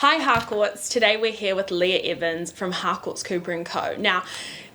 Hi Harcourts, today we're here with Leah Evans from Harcourts Cooper & Co. Now,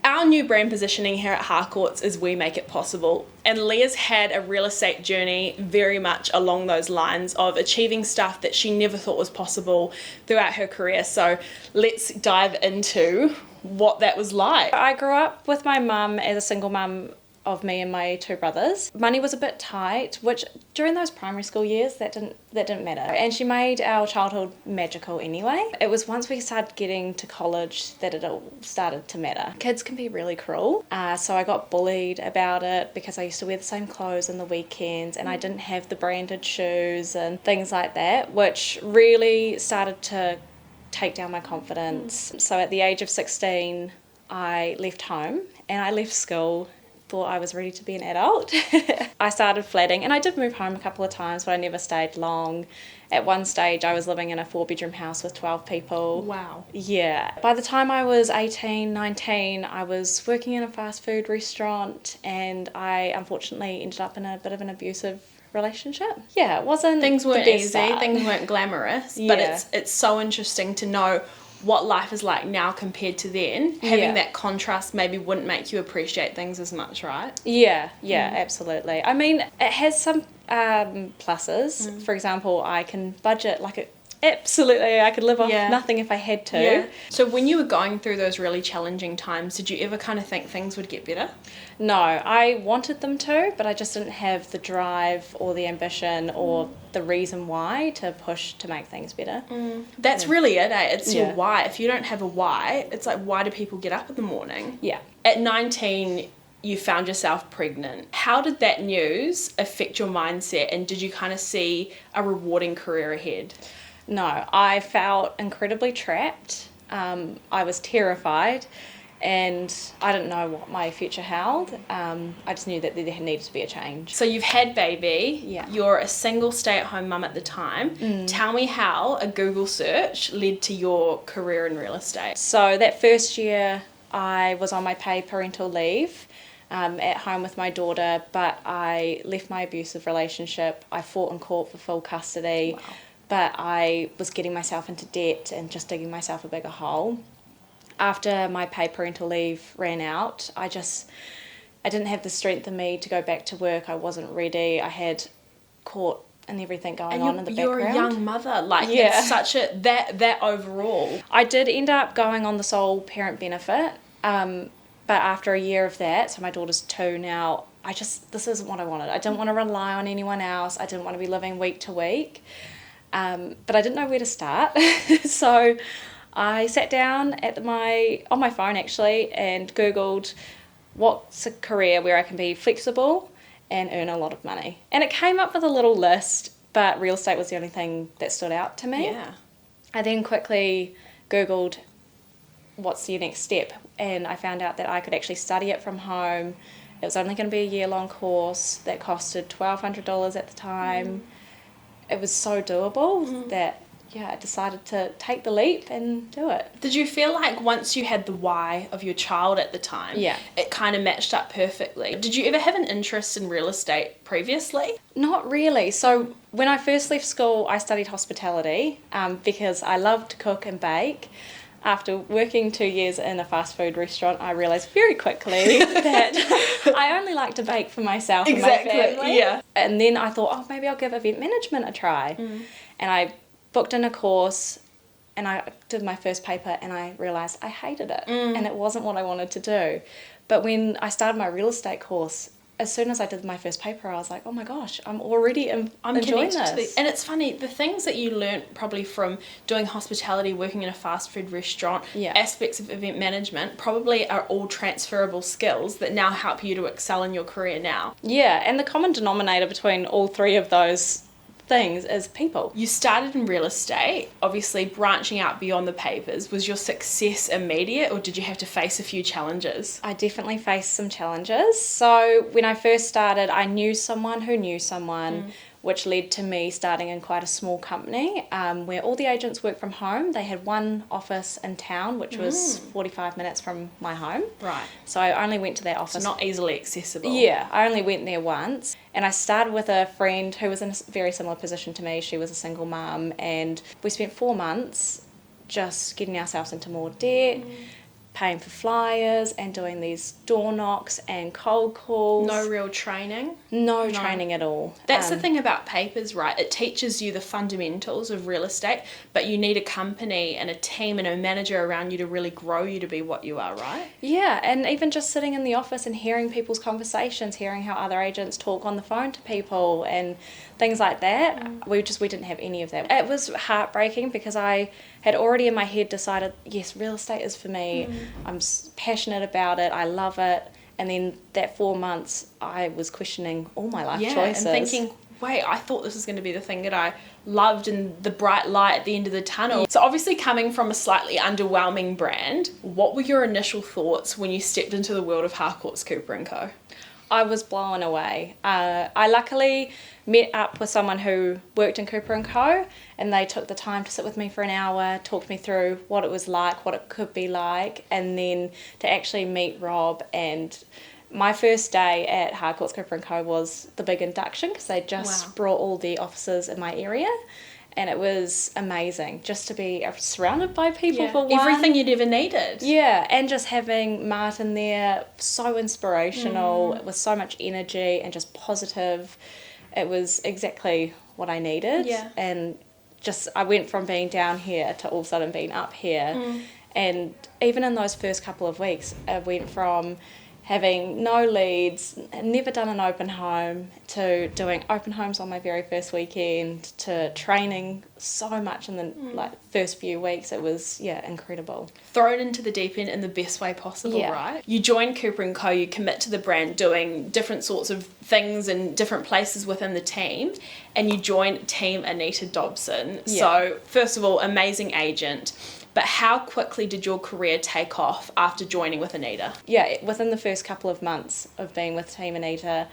our new brand positioning here at Harcourts is we make it possible, and Leah's had a real estate journey very much along those lines of achieving stuff that she never thought was possible throughout her career. So let's dive into what that was like. I grew up with my mum as a single mum of me and my two brothers. Money was a bit tight, which during those primary school years that didn't matter. And she made our childhood magical anyway. It was once we started getting to college that it all started to matter. Kids can be really cruel. So I got bullied about it because I used to wear the same clothes on the weekends and I didn't have the branded shoes and things like that, which really started to take down my confidence. So at the age of 16, I left home and I left school. Thought I was ready to be an adult. I started flatting and I did move home a couple of times, but I never stayed long. At one stage I was living in a 4-bedroom house with 12 people. Wow. Yeah. By the time I was 18, 19, I was working in a fast food restaurant and I unfortunately ended up in a bit of an abusive relationship. Yeah, it wasn't Things weren't the best easy, start. things weren't glamorous, Yeah. but it's so interesting to know what life is like now compared to then. Having that contrast maybe wouldn't make you appreciate things as much, right? Yeah, absolutely. I mean, it has some pluses. For example, I can budget absolutely, I could live off nothing if I had to. Yeah. So when you were going through those really challenging times, did you ever kind of think things would get better? No, I wanted them to, but I just didn't have the drive or the ambition or the reason why to push to make things better. That's really it, eh? It's your why. If you don't have a why, it's like, why do people get up in the morning? Yeah. At 19, you found yourself pregnant. How did that news affect your mindset, and did you kind of see a rewarding career ahead? No, I felt incredibly trapped. I was terrified and I didn't know what my future held. I just knew that there needed to be a change. So you've had baby. Yeah. You're a single stay-at-home mum at the time. Tell me how a Google search led to your career in real estate. So that first year I was on my paid parental leave at home with my daughter, but I left my abusive relationship. I fought in court for full custody. Wow. But I was getting myself into debt and just digging myself a bigger hole. After my paid parental leave ran out, I didn't have the strength in me to go back to work. I wasn't ready. I had court and everything going on in the background. You're a young mother. It's such that overall. I did end up going on the sole parent benefit, but after a year of that, so my daughter's 2 now, this isn't what I wanted. I didn't want to rely on anyone else. I didn't want to be living week to week. But I didn't know where to start. So I sat down on my phone actually and Googled what's a career where I can be flexible and earn a lot of money. And it came up with a little list, but real estate was the only thing that stood out to me. Yeah. I then quickly Googled what's your next step, and I found out that I could actually study it from home. It was only going to be a year-long course that costed $1,200 at the time. It was so doable that, I decided to take the leap and do it. Did you feel like once you had the why of your child at the time, it kind of matched up perfectly? Did you ever have an interest in real estate previously? Not really. So when I first left school, I studied hospitality because I loved to cook and bake. After working 2 years in a fast food restaurant, I realised very quickly that I only like to bake for myself and my family. Yeah. And then I thought, maybe I'll give event management a try. And I booked in a course and I did my first paper and I realised I hated it and it wasn't what I wanted to do. But when I started my real estate course, as soon as I did my first paper, I was like, oh my gosh, I'm already enjoying this. And it's funny, the things that you learnt probably from doing hospitality, working in a fast food restaurant, aspects of event management, probably are all transferable skills that now help you to excel in your career now. Yeah, and the common denominator between all three of those things is people. You started in real estate, obviously branching out beyond the papers. Was your success immediate or did you have to face a few challenges? I definitely faced some challenges. So when I first started, I knew someone who knew someone. which led to me starting in quite a small company where all the agents work from home. They had one office in town, which was 45 minutes from my home. Right. So I only went to that office. It's not easily accessible. Yeah, I only went there once. And I started with a friend who was in a very similar position to me. She was a single mum, and we spent 4 months just getting ourselves into more debt, paying for flyers and doing these door knocks and cold calls. No real training. No training at all. That's the thing about papers, right? It teaches you the fundamentals of real estate, but you need a company and a team and a manager around you to really grow you to be what you are, right? Yeah, and even just sitting in the office and hearing people's conversations, hearing how other agents talk on the phone to people and things like that, we didn't have any of that. It was heartbreaking because I had already in my head decided, yes, real estate is for me. I'm passionate about it. I love it. And then that 4 months, I was questioning all my life choices. And thinking, wait, I thought this was going to be the thing that I loved and the bright light at the end of the tunnel. So obviously coming from a slightly underwhelming brand, what were your initial thoughts when you stepped into the world of Harcourts, Cooper & Co? I was blown away. I luckily met up with someone who worked in Cooper & Co, and they took the time to sit with me for an hour, talk me through what it was like, what it could be like, and then to actually meet Rob. And my first day at Harcourts Cooper & Co was the big induction because they just brought all the offices in my area. And it was amazing just to be surrounded by people for one. Everything you'd ever needed. Yeah, and just having Martin there, so inspirational, with so much energy and just positive. It was exactly what I needed. Yeah. And just, I went from being down here to all of a sudden being up here. And even in those first couple of weeks, I went from having no leads, never done an open home, to doing open homes on my very first weekend, to training so much in the first few weeks. It was incredible. Thrown into the deep end in the best way possible, right? You join Cooper & Co, you commit to the brand doing different sorts of things in different places within the team, and you join Team Anita Dobson. So first of all, amazing agent. But how quickly did your career take off after joining with Anita? Yeah, within the first couple of months of being with Team Anita,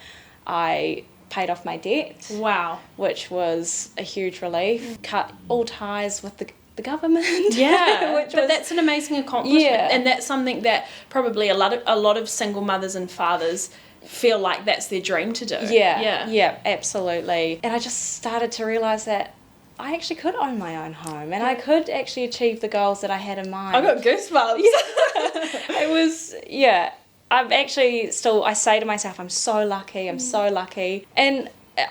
I paid off my debt. Wow. Which was a huge relief. Cut all ties with the government. Yeah, but that's an amazing accomplishment. Yeah. And that's something that probably a lot of single mothers and fathers feel like that's their dream to do. Yeah, absolutely. And I just started to realise that I actually could own my own home and I could actually achieve the goals that I had in mind. I got goosebumps. It was, I'm actually still, I say to myself, I'm so lucky, I'm so lucky. And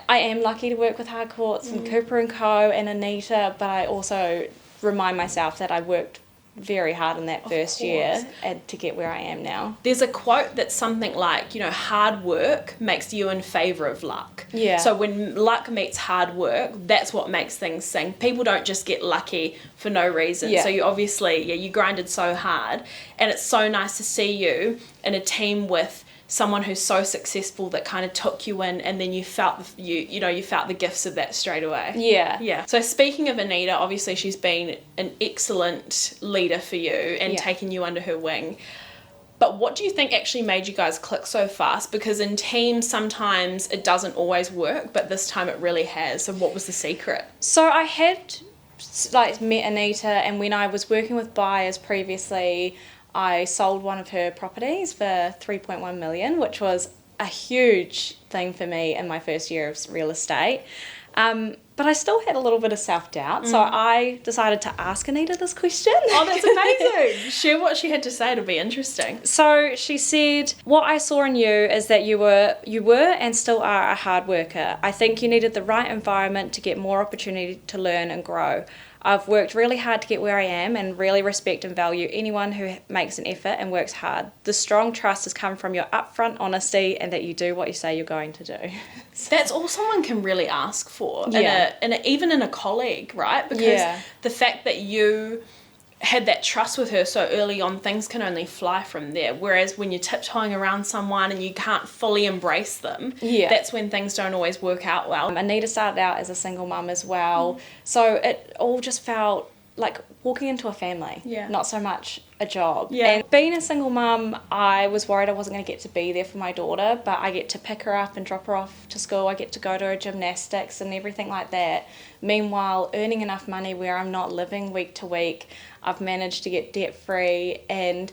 I am lucky to work with Harcourts and Cooper & Co and Anita, but I also remind myself that I worked very hard in that first year and to get where I am now. There's a quote that's something like, hard work makes you in favour of luck. Yeah. So when luck meets hard work, that's what makes things sing. People don't just get lucky for no reason. Yeah. So you obviously, you grinded so hard, and it's so nice to see you in a team with someone who's so successful that kind of took you in, and then you felt you felt the gifts of that straight away. Yeah. So speaking of Anita, obviously she's been an excellent leader for you and taken you under her wing. But what do you think actually made you guys click so fast? Because in teams sometimes it doesn't always work, but this time it really has. So what was the secret? So I had met Anita, and when I was working with buyers previously, I sold one of her properties for 3.1 million, which was a huge thing for me in my first year of real estate. But I still had a little bit of self-doubt, so I decided to ask Anita this question. Oh, that's amazing. Share what she had to say, it'll be interesting. So she said, what I saw in you is that you were and still are a hard worker. I think you needed the right environment to get more opportunity to learn and grow. I've worked really hard to get where I am and really respect and value anyone who makes an effort and works hard. The strong trust has come from your upfront honesty and that you do what you say you're going to do. That's all someone can really ask for, even in a colleague, right? Because the fact that you had that trust with her so early on, things can only fly from there. Whereas when you're tiptoeing around someone and you can't fully embrace them, that's when things don't always work out well. Anita started out as a single mum as well, so it all just felt like walking into a family, Yeah. not so much a job. Yeah. And being a single mum, I was worried I wasn't going to get to be there for my daughter, but I get to pick her up and drop her off to school. I get to go to her gymnastics and everything like that. Meanwhile, earning enough money where I'm not living week to week, I've managed to get debt free, and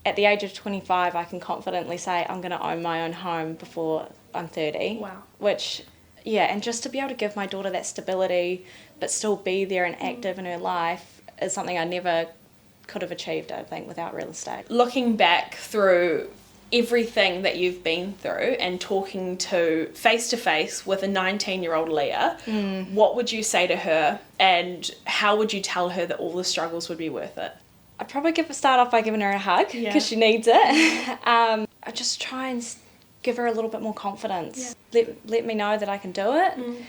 at the age of 25, I can confidently say I'm going to own my own home before I'm 30. Wow. Which, yeah, and just to be able to give my daughter that stability but still be there and active in her life is something I never could have achieved, I think, without real estate. Looking back through everything that you've been through and talking to face with a 19-year-old Leah, what would you say to her, and how would you tell her that all the struggles would be worth it? I'd probably start off by giving her a hug because she needs it. I just try and give her a little bit more confidence. Let me know that I can do it.